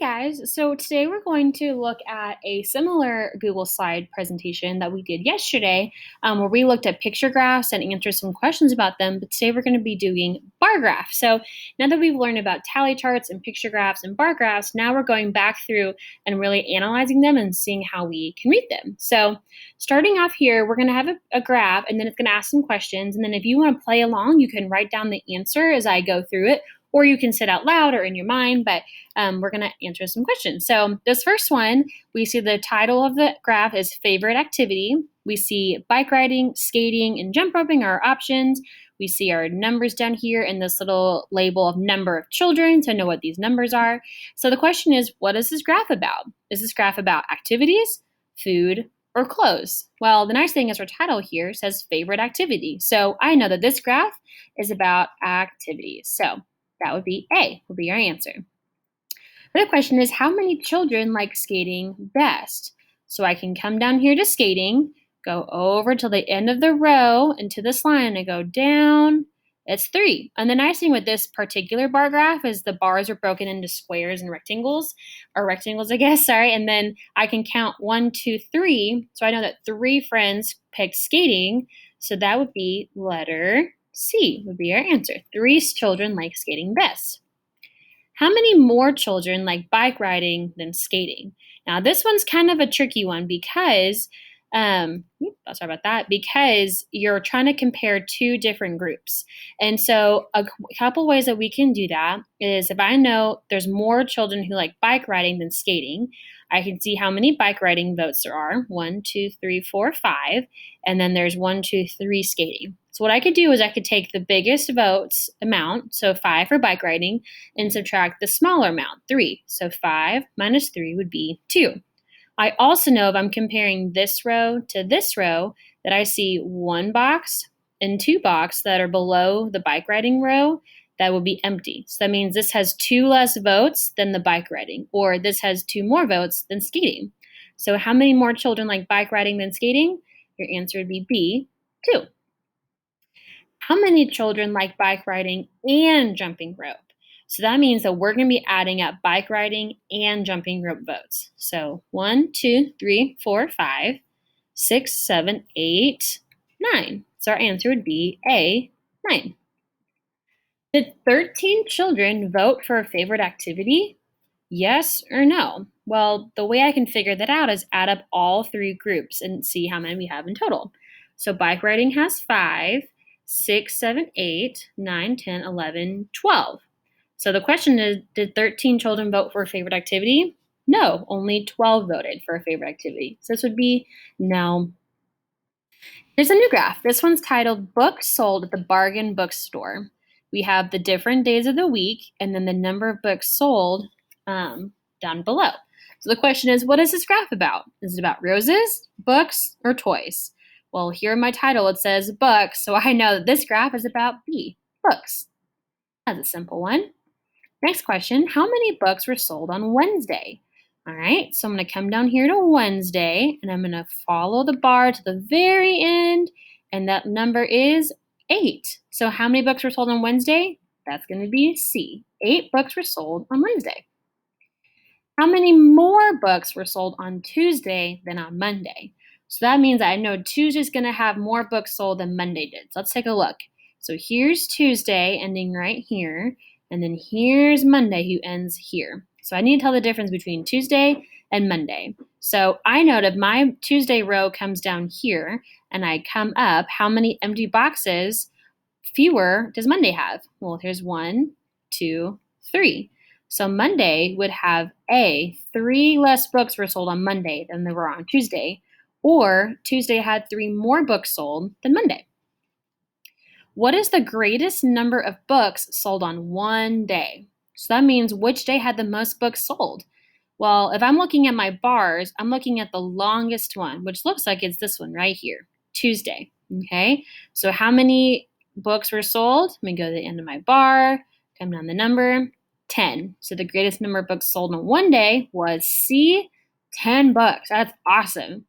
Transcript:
Guys, so today we're going to look at a similar Google slide presentation that we did yesterday, where we looked at picture graphs and answered some questions about them. But today we're going to be doing bar graphs. So now that we've learned about tally charts and picture graphs and bar graphs, now we're going back through and really analyzing them and seeing how we can read them. So starting off here, we're going to have a graph, and then it's going to ask some questions. And then if you want to play along, you can write down the answer as I go through it, or you can sit out loud or in your mind, but we're going to answer some questions. So this first one, we see the title of the graph is favorite activity. We see bike riding, skating, and jump roping are our options. We see our numbers down here in this little label of number of children to know what these numbers are. So the question is, what is this graph about? Is this graph about activities, food, or clothes? Well, the nice thing is our title here says favorite activity. So I know that this graph is about activities. So that would be A, would be our answer. The other question is, how many children like skating best? So I can come down here to skating, go over till the end of the row into this line and go down. It's 3. And the nice thing with this particular bar graph is the bars are broken into squares and rectangles, or rectangles, I guess, sorry. And then I can count 1, 2, 3. So I know that 3 friends picked skating. So that would be letter C, would be our answer. 3 children like skating best. How many more children like bike riding than skating? Now, this one's kind of a tricky one because, sorry about that, because you're trying to compare 2 different groups. And so a couple ways that we can do that is if I know there's more children who like bike riding than skating, I can see how many bike riding votes there are. 1, 2, 3, 4, 5. And then there's 1, 2, 3 skating. So what I could do is I could take the biggest votes amount, so 5 for bike riding, and subtract the smaller amount, 3. So 5 minus 3 would be 2. I also know if I'm comparing this row to this row that I see 1 box and 2 boxes that are below the bike riding row that will be empty. So that means this has 2 less votes than the bike riding, or this has 2 more votes than skating. So how many more children like bike riding than skating? Your answer would be B, 2. How many children like bike riding and jumping rope? So that means that we're going to be adding up bike riding and jumping rope votes. So 1, 2, 3, 4, 5, 6, 7, 8, 9. So our answer would be A, 9. Did 13 children vote for a favorite activity? Yes or no? Well, the way I can figure that out is add up all 3 groups and see how many we have in total. So bike riding has 5, 6, 7, 8, 9, 10, 11, 12. So the question is, did 13 children vote for a favorite activity? No, only 12 voted for a favorite activity. So this would be no. Here's a new graph. This one's titled Books Sold at the Bargain Bookstore. We have the different days of the week and then the number of books sold down below. So the question is, what is this graph about? Is it about roses, books, or toys? Well, here in my title it says books, so I know that this graph is about B, books. That's a simple one. Next question, how many books were sold on Wednesday? All right, so I'm going to come down here to Wednesday, and I'm going to follow the bar to the very end, and that number is 8. So how many books were sold on Wednesday? That's going to be C. 8 books were sold on Wednesday. How many more books were sold on Tuesday than on Monday? So that means I know Tuesday's going to have more books sold than Monday did. So let's take a look. So here's Tuesday ending right here, and then here's Monday who ends here. So I need to tell the difference between Tuesday and Monday. So I know that if my Tuesday row comes down here and I come up, how many empty boxes fewer does Monday have? Well, here's 1, 2, 3. So Monday would have A, 3 less books were sold on Monday than there were on Tuesday, or Tuesday had 3 more books sold than Monday. What is the greatest number of books sold on one day? So that means which day had the most books sold? Well, if I'm looking at my bars, I'm looking at the longest one, which looks like it's this one right here, Tuesday. Okay, so how many books were sold? Let me go to the end of my bar, come down the number, 10. So the greatest number of books sold on one day was C, 10 books. That's awesome.